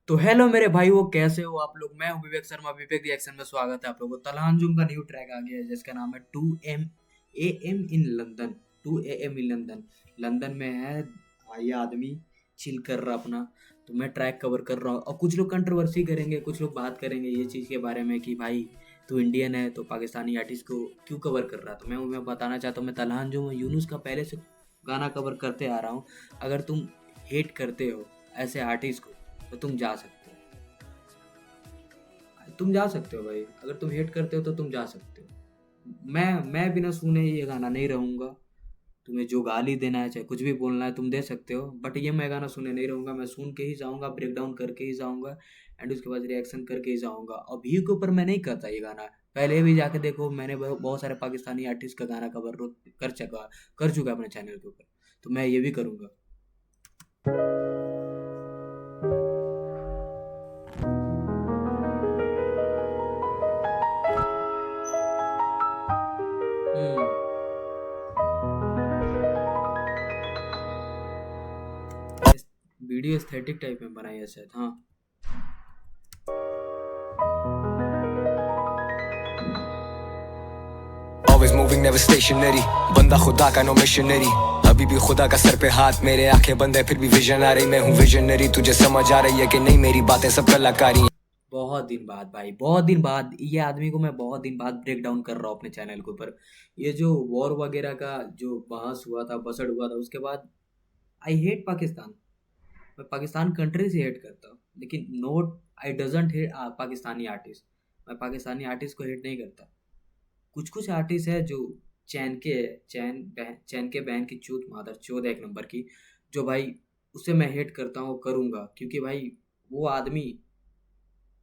तो हेलो मेरे भाई, वो कैसे हो आप लोग। मैं हूं विवेक शर्मा। विवेक रिएक्शन में स्वागत है आप लोगों को। तलहांजुम का न्यू ट्रैक आ गया है जिसका नाम है 2 AM in London. 2 AM in London. London में है ये आदमी, चिल कर रहा अपना। तो मैं ट्रैक कवर कर रहा हूँ और कुछ लोग कंट्रोवर्सी करेंगे, कुछ लोग बात करेंगे ये चीज़ के बारे में कि भाई तू इंडियन है तो पाकिस्तानी आर्टिस्ट को क्यों कवर कर रहा है। तो मैं बताना चाहता हूँ, मैं तलहांजुम यूनुस का पहले से गाना कवर करते आ रहा हूँ। अगर तुम हेट करते हो ऐसे आर्टिस्ट को तो तुम जा सकते हो, तुम जा सकते हो भाई। अगर तुम हेट करते हो तो तुम जा सकते हो। मैं बिना सुने ये गाना नहीं रहूंगा। तुम्हें जो गाली देना है चाहे कुछ भी बोलना है तुम दे सकते हो, बट ये मैं गाना सुने नहीं रहूंगा। मैं सुन के ही जाऊंगा, ब्रेक डाउन करके ही जाऊंगा एंड उसके बाद रिएक्शन करके ही जाऊंगा। और व्यू के ऊपर मैं नहीं करता ये गाना। पहले भी जाके देखो, मैंने बहुत सारे पाकिस्तानी आर्टिस्ट का गाना कवर कर चुका अपने चैनल के ऊपर। तो मैं ये भी करूंगा। हम्म। वीडियो एस्थेटिक टाइप में बनाई है शायद, हाँ। Always moving, never stationary. बंदा खुदा का नो मिशनरी। अभी भी खुदा का सर पे हाथ, मेरे आंखें बंद है फिर भी विजन आ रही। मैं हूँ विजनरी, तुझे समझ आ रही है कि नहीं मेरी बातें सब कलाकारी हैं। बहुत दिन बाद भाई, बहुत दिन बाद ये आदमी को मैं बहुत दिन बाद ब्रेक डाउन कर रहा हूँ अपने चैनल के ऊपर। ये जो वॉर वगैरह का जो बहस हुआ था, बसड़ हुआ था, उसके बाद आई हेट पाकिस्तान। मैं पाकिस्तान कंट्री से हेट करता हूँ, लेकिन note I doesn't hate Pakistani artist. मैं पाकिस्तानी आर्टिस्ट को हेट नहीं करता। कुछ कुछ आर्टिस्ट है जो चैन के बहन की चूत मादर चौथ एक नंबर की, जो भाई उसे मैं हेट करता हूँ, करूँगा। क्योंकि भाई वो आदमी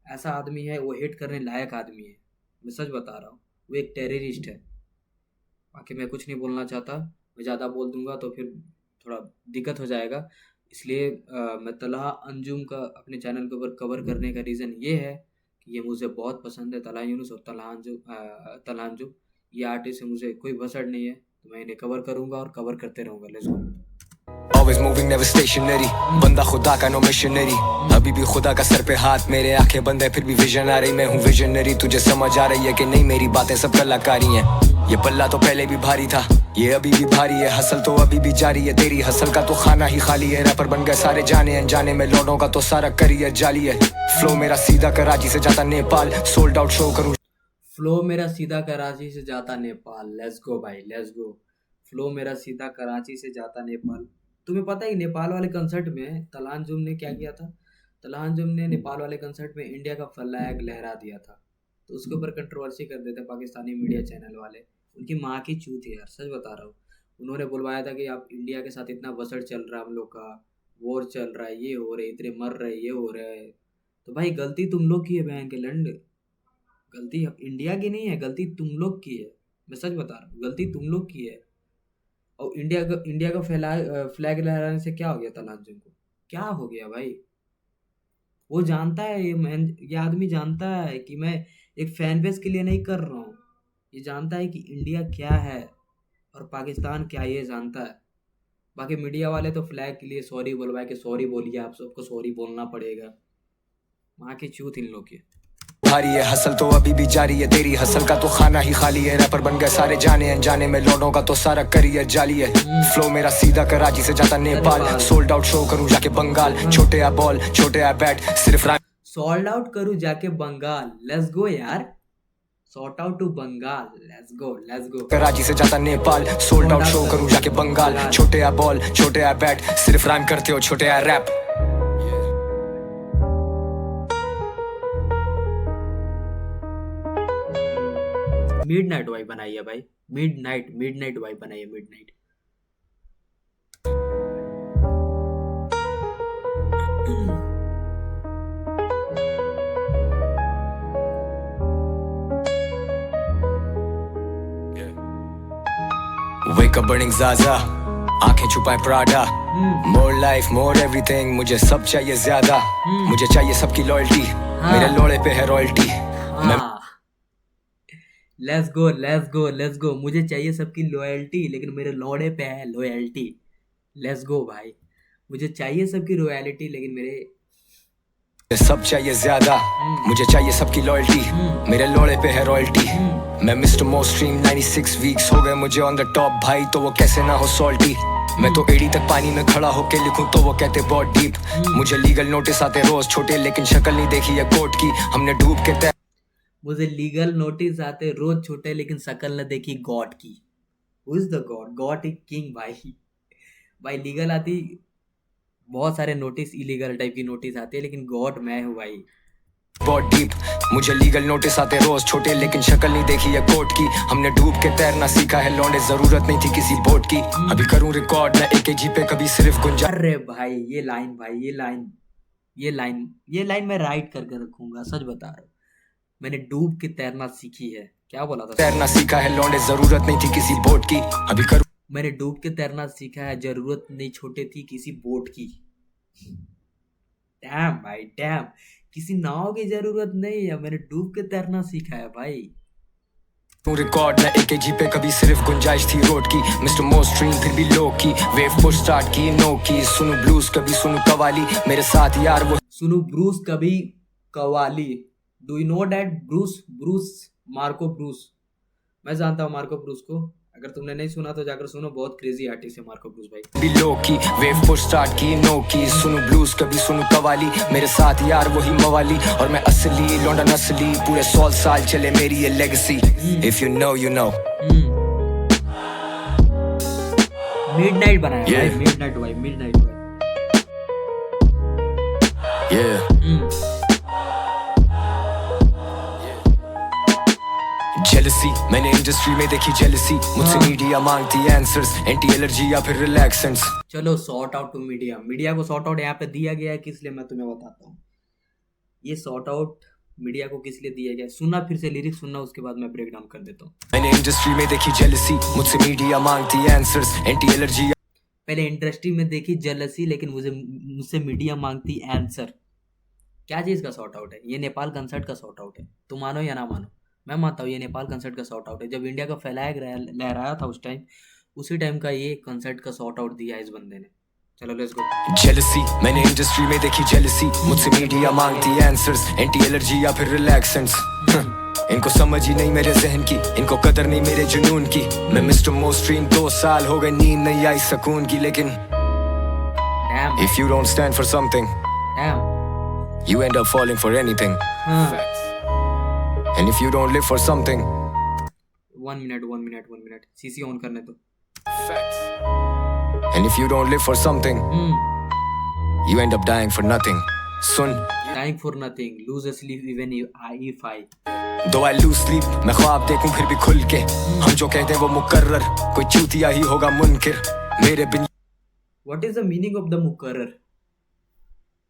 ऐसा आदमी है, वो हेट करने लायक आदमी है। मैं सच बता रहा हूँ, वो एक टेररिस्ट है। बाकी मैं कुछ नहीं बोलना चाहता। मैं ज़्यादा बोल दूंगा तो फिर थोड़ा दिक्कत हो जाएगा। इसलिए मैं तलहा अंजुम का अपने चैनल के ऊपर कवर करने का रीज़न ये है कि ये मुझे बहुत पसंद है। तलहा यूनुस और तलहा अंजुम, ये आर्टिस्ट से मुझे कोई भसड़ नहीं है। तो मैं इन्हें कवर करूँगा और कवर करते रहूँगा। Let's go. Always moving, never stationary. बंदा खुदा का नो मिशनरी। अभी भी खुदा का सर पे हाथ, मेरे आंखें बंद है फिर भी विजन आ रही। मैं हूँ विजनरी, तुझे समझ आ रही है कि नहीं मेरी बातें सब कलाकारी हैं। ये पल्ला तो पहले भी भारी था, ये अभी भी भारी है। हसल तो अभी भी जारी है, तेरी हसल का तो खाना ही खाली है। रैपर बन गए सारे जाने अनजाने में, लौटों का तो सारा करियर जाली है। फ्लो मेरा सीधा कराची से जाता नेपाल, सोल्ड आउट शो करूँ। फ्लो मेरा सीधा कराची से जाता नेपाल। लेट्स गो भाई, लेट्स गो। फ्लो मेरा सीधा कराची से जाता नेपाल। तुम्हें पता ही नेपाल वाले कंसर्ट में तलांजुम ने क्या किया था। तलांजुम ने नेपाल वाले कंसर्ट में इंडिया का फ्लैग लहरा दिया था। तो उसके ऊपर कंट्रोवर्सी कर देते पाकिस्तानी मीडिया चैनल वाले। उनकी माँ की चूत है यार, सच बता रहा हूँ। उन्होंने बुलवाया था कि आप इंडिया के साथ इतना बसड़ चल रहा है, हम लोग का वॉर चल रहा है, ये हो रहे, इतने मर रहे, ये हो रहा है। तो भाई गलती तुम लोग की है बहन के लंड। गलती इंडिया की नहीं है, गलती तुम लोग की है। मैं सच बता रहा हूँ, गलती तुम लोग की है। और इंडिया का फ्लैग लहराने से क्या हो गया तलांजुम को? क्या हो गया भाई? वो जानता है, ये आदमी जानता है कि मैं एक फैन बेस के लिए नहीं कर रहा हूँ। ये जानता है कि इंडिया क्या है और पाकिस्तान क्या है, ये जानता है। बाकी मीडिया वाले तो फ्लैग के लिए सॉरी बोलवाए कि सॉरी बोलिए, आप सबको सॉरी बोलना पड़ेगा। वहाँ की चूत इन लोग की। भारी है हसल तो अभी भी जारी है, तेरी हसल का तो खाना ही खाली है। रैपर बन गए सारे जाने अनजाने में, लौटों का तो सारा करियर जाली है। फ्लो मेरा सीधा कराची से जाता नेपाल, सोल्ड आउट शो करूँ जाके बंगाल। छोटे आ बॉल छोटे आ बैट, सिर्फ सोल्ड आउट करूँ जाके बंगाल। लेट्स गो यार, sort out to Bengal. Let's go, let's go. Karachi से जाता नेपाल, सोल्ड आउट शो करूँ जाके बंगाल। छोटे आ बॉल छोटे आ बैट, सिर्फ राइम करते हो छोटे आ रैप। मिड नाइट वाइब बनाई है भाई। मिड नाइट वाइब बनाई है, mid night. Wake up burning Zaza, आंखें छुपाए Prada. More life more everything, मुझे सब चाहिए ज्यादा। मुझे चाहिए सबकी लॉयल्टी, मेरे लोड़े पे है रॉयल्टी। हाँ, let's go, let's go, let's गो। मुझे चाहिए सबकी लॉयल्टी, लेकिन मेरे लौड़े पे है लॉयल्टी। लेट्स गो भाई। मुझे चाहिए सबकी रॉयल्टी, लेकिन मेरे सब चाहिए ज्यादा, मुझे चाहिए सबकी लॉयल्टी, मेरे लोड़े पे है रॉयल्टी। मैं मिस्टर मोस्ट्रीम 96 वीक्स हो गए मुझे ऑन द टॉप भाई, तो वो कैसे ना हो सॉल्टी। मैं तो एड़ी तक पानी में खड़ा होके लिखूं तो वो कहते बहुत डीप। मुझे लीगल नोटिस आते रोज छोटे, लेकिन शक्ल नहीं देखी है कोर्ट की। हमने डूब के तय मुझे लीगल नोटिस आते रोज छोटे, लेकिन शक्ल न देखी गॉड की। Who is the God? God is king भाई। भाई लीगल आती, बहुत सारे नोटिस इलीगल टाइप की नोटिस आती है, लेकिन गॉड मैं हूँ भाई। बहुत डीप। मुझे लीगल नोटिस आते रोज छोटे, लेकिन शक्ल नहीं देखी है कोर्ट की। हमने डूब के तैरना सीखा है लौंडे, जरूरत नहीं थी किसी बोट की। अभी करूं रिकॉर्ड मैं AKG पे, कभी सिर्फ गुंजा। अरे भाई ये लाइन, भाई ये लाइन मैं राइट करके रखूंगा, सच बता रहा हूँ। मैंने डूब के तैरना सीखी है, क्या बोला था? तैरना सीखा है लौंडे, जरूरत नहीं थी किसी बोट की। अभी करूं मैंने डूब के तैरना सीखा है, जरूरत नहीं छोटे थी किसी बोट की। डैम भाई डैम, किसी नाव की जरूरत नहीं है, मैंने डूब के तैरना सीखा है भाई। रिकॉर्ड मैं AKG पे, कभी सिर्फ गुंजाइश थी रोड की। मिस्टर मोस्ट्रीम फिर भी लो की, वेव पुश स्टार्ट की नो की। सुनू ब्लूज कभी सुनू कवाली, मेरे साथ यार वो सुनू ब्रूस कभी qawwali. Do you know that Bruce Marco Bruce? मैं जानता हूँ मार्को ब्रूस को, अगर तुमने नहीं सुना तो जाकर सुनो, बहुत क्रेजी आर्टिस्ट है मार्को ब्रूस भाई। भी लो की, वेव पुश स्टार्ट की नो की। सुनू ब्लूज कभी सुनू कवाली, मेरे साथ यार वही मवाली। और मैं असली लौंडा नस्ली, पूरे 100 साल चले मेरी ये legacy. If you know you know. Midnight बनाया भाई, मिडनाइट भाई, मिडनाइट भाई। जेलसी मैंने इंडस्ट्री में देखी जेलसी, मुझसे मीडिया मांगती आंसर्स, एंटी एलर्जी या फिर रिलैक्सेंट्स। चलो सॉर्ट आउट टू मीडिया को सॉर्ट आउट यहाँ पे दिया गया है, किस लिए मैं तुम्हें बताता हूँ। ये सॉर्ट आउट मीडिया को किस लिए दिया गया, सुनना फिर से लिरिक्स सुनना, उसके बाद मैं ब्रेक डाउन कर देता हूँ। मैंने इंडस्ट्री में देखी जेलसी, मुझसे मीडिया मांगती आंसर्स, एंटी एलर्जी। पहले इंडस्ट्री में देखी जेलसी, लेकिन मुझसे मीडिया मांगती आंसर। क्या चीज का सॉर्ट आउट है? ये नेपाल कंसर्ट का सॉर्ट आउट है। तुम मानो या ना मानो, मैं मानता हूँ ये नेपाल कंसर्ट का सॉर्ट आउट है। जब इंडिया का फ्लैग लहराया था उस टाइम, उसी टाइम का ये कंसर्ट का सॉर्ट आउट दिया इस बंदे ने। चलो लेट्स गो। जेलसी मैंने इंडस्ट्री में देखी जेलसी, मुझसे मीडिया मांगती आंसर्स, एंटी एलर्जी या फिर रिलैक्सेंट्स। इनको समझ ही नहीं मेरे जहन की, इनको कदर नहीं मेरे जुनून की। मैं मिस्टर मोस्ट्रीम 2 साल हो गए नींद नहीं आई सुकून की, लेकिन if you don't stand for something, you end up falling for anything. And if you don't live for something, 1 minute CC on करने दो। and if you don't live for something, you end up dying for nothing. Soon, dying for nothing, lose sleep even if I though I lose sleep, मैं ख्वाब देखूं फिर भी खुल के। हम जो कहते हैं वो मुकर्रर, कोई चूतिया ही होगा मुनकिर मेरे बिन। What is the meaning of the मुकर्रर?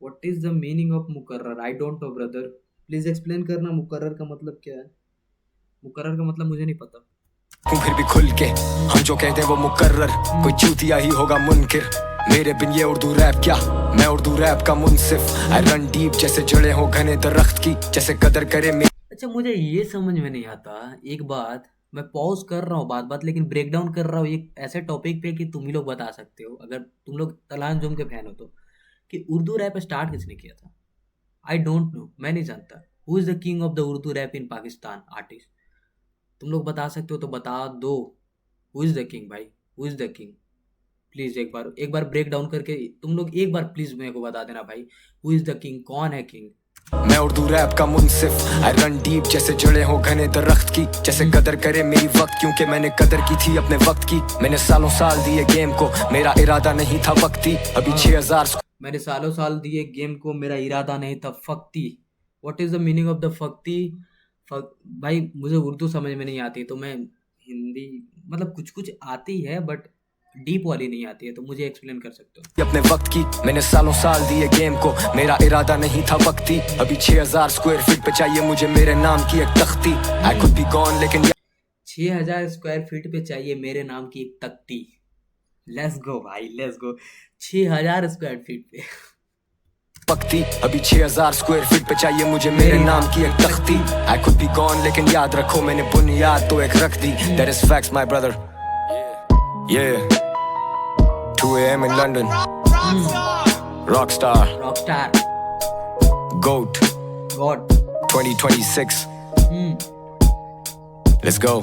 What is the meaning of मुकर्रर? I don't know brother, please explain करना मुकर्रर का मतलब क्या है। मुकर्रर का मतलब मुझे नहीं पता। फिर भी खुल के हम जो कहते हैं वो मुकर्रर, कोई चूतिया ही होगा मुनकिर मेरे बिन। ये उर्दू रैप क्या, मैं उर्दू रैप का मुनसिफ। आई रन डीप जैसे जड़े हो घने दरख्त की, जैसे कदर करे मेरी। अच्छा मुझे ये समझ में नहीं आता, एक बात मैं पॉज कर रहा हूँ बात लेकिन ब्रेक डाउन कर रहा हूँ एक ऐसे टॉपिक पे कि तुम ही लोग बता सकते हो, अगर तुम लोग तलान जुम के फैन हो तो, कि उर्दू रैप स्टार्ट किसने किया था। आई डोंट नो, मैं नहीं जानता। Who is the king of the Urdu rap in Pakistan artist? तुम लोग बता सकते हो तो बता दो। हु इज द किंग भाई, who is the king? Please एक बार ब्रेक डाउन करके तुम लोग एक बार प्लीज मेरे को बता देना भाई, हु इज द किंग, कौन है किंग? मैं उर्दू रैप का मुनसिफ। आई रन डीप जैसे जड़े हो घने दरख्त की, जैसे कदर करे मेरी वक्त, क्योंकि मैंने कदर की थी अपने वक्त की। मैंने सालों साल दिए गेम को, मेरा इरादा नहीं था वक्ती। अभी 6000 मैंने सालों साल दिए गेम को, मेरा इरादा नहीं था फक्ती। What is the meaning of the फक्ती? भाई मुझे उर्दू समझ में नहीं आती, तो मैं हिंदी मतलब कुछ आती है बट डीप वाली नहीं आती है, तो मुझे एक्सप्लेन कर सकते हो। अपने वक्त की मैंने सालों साल दिए गेम को, मेरा इरादा नहीं था वक्ती। अभी 6000 स्क्वायर फीट पे चाहिए मुझे मेरे नाम की एक तख्ती। आई कुड बी गॉन लेकिन 6000 स्क्वायर फीट पे चाहिए मेरे नाम की एक तख्ती। लेट्स गो भाई, लेट्स गो। 6000 स्क्वायर फीट पे पक्ति। अभी 6000 स्क्वायर फीट पे चाहिए मुझे मेरे नाम की एक तख्ती। आई कुड बी गॉन लेकिन याद रखो मैंने बुनियाद तो एक रख दी। That is facts my brother. Yeah 2 AM in London. Rockstar. GOAT god. 2026. Hmm. Let's go.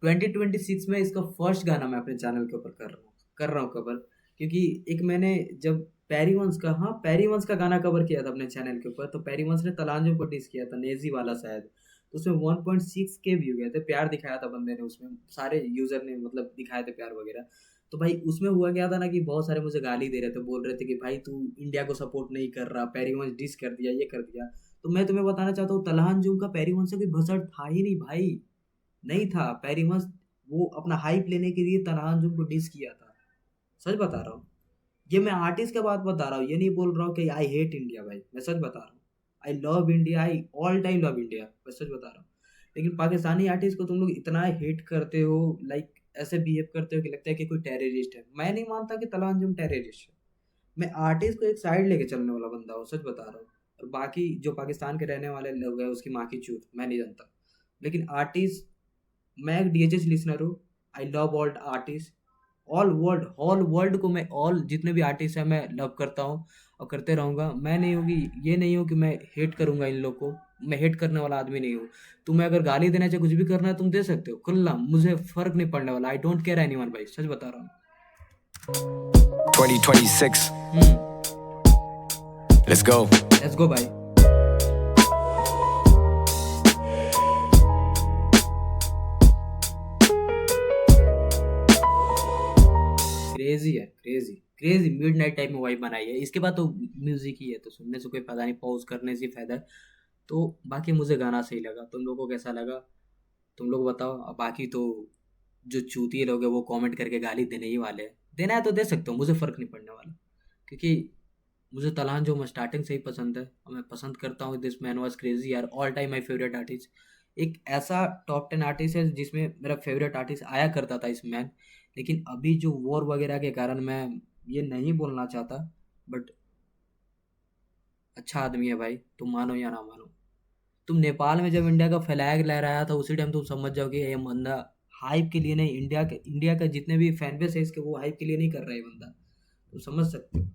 2026 में इसका फर्स्ट गाना मैं अपने चैनल के ऊपर कर रहा हूँ कवर, क्योंकि एक मैंने जब पैरी वंस का गाना कवर किया था अपने चैनल के ऊपर, तो पैरी वंस ने तलांजो को डिस किया था, नेजी वाला शायद, तो उसमें 1.6 के व्यू गए थे, प्यार दिखाया था बंदे ने उसमें, सारे यूजर ने मतलब दिखाए थे प्यार वगैरह। तो भाई उसमें हुआ क्या था ना कि बहुत सारे मुझे गाली दे रहे थे, बोल रहे थे कि भाई तू इंडिया को सपोर्ट नहीं कर रहा, पैरी वंस डिस कर दिया, ये कर दिया। तो मैं तुम्हें बताना चाहता हूँ, तलहांजुम का पैरी वंस से कोई भसड़ था ही नहीं भाई, नहीं था। पैरी वंस वो अपना हाइप लेने के लिए तलहांजुम को डिस किया था, सच बता रहा हूँ। ये मैं आर्टिस्ट का बात बता रहा हूँ, ये नहीं बोल रहा हूँ कि आई हेट इंडिया, भाई मैं सच बता रहा हूँ। I love India, I all time love India, मैं सच बता रहा हूँ। लेकिन पाकिस्तानी आर्टिस्ट को तुम लोग इतना हेट करते हो, लाइक ऐसे बिहेव करते हो कि लगता है कि कोई टेररिस्ट है। मैं नहीं मानता कि तलांजुम टेररिस्ट है, मैं आर्टिस्ट को एक साइड लेके चलने वाला बंदा हूँ, सच बता रहा हूँ। और बाकी जो पाकिस्तान के रहने वाले लोग हैं उसकी माँ की चूत, मैं नहीं जानता। लेकिन आर्टिस्ट, मैं एक डीएचएस लिसनर हूँ। I love all artist, all world को मैं, ऑल जितने भी आर्टिस्ट हैं मैं लव करता हूँ और करते रहूँगा। मैं नहीं होगी, ये नहीं हो कि मैं हेट करूँगा इन लोग को, मैं हेट करने वाला आदमी नहीं हूँ। तुम्हें अगर गाली देना चाहे, कुछ भी करना है तुम दे सकते हो खुला, मुझे फर्क नहीं पड़ने वाला। आई डोंट केयर एनीवन भाई, सच बता रहा हूँ। 2026. Let's go. लेट्स गो भाई। क्रेजी है, क्रेजी क्रेजी मिडनाइट टाइप में वाइब बनाई है। इसके बाद तो म्यूजिक ही है, तो सुनने से कोई पता नहीं, पॉज करने से फायदा है। तो बाकी मुझे गाना सही लगा, तुम लोगों को कैसा लगा तुम लोग बताओ। अब बाकी तो जो चूतिए लोग हैं वो कमेंट करके गाली देने ही वाले हैं, देना है तो दे सकते हो, मुझे फ़र्क नहीं पड़ने वाला। क्योंकि मुझे तलान जो स्टार्टिंग से ही पसंद है और मैं पसंद करता हूँ। दिस मैन वाज क्रेजी यार, all time my favourite artist. एक ऐसा टॉप 10 आर्टिस्ट है जिसमें मेरा फेवरेट आर्टिस्ट आया करता था, इस मैन। लेकिन अभी जो वॉर वगैरह के कारण मैं ये नहीं बोलना चाहता, बट अच्छा आदमी है भाई, तुम मानो या ना मानो। तुम नेपाल में जब इंडिया का फ्लैग लहराया था उसी टाइम तुम समझ जाओ कि ये बंदा हाइप के लिए नहीं, इंडिया का जितने भी फैन बेस है इसके, वो हाइप के लिए नहीं कर रहा है ये बंदा, तुम समझ सकते हो।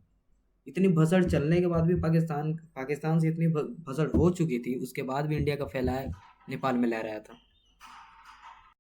इतनी भसड़ चलने के बाद भी, पाकिस्तान से इतनी भसड़ हो चुकी थी, उसके बाद भी इंडिया का फ्लैग नेपाल में लहराया था।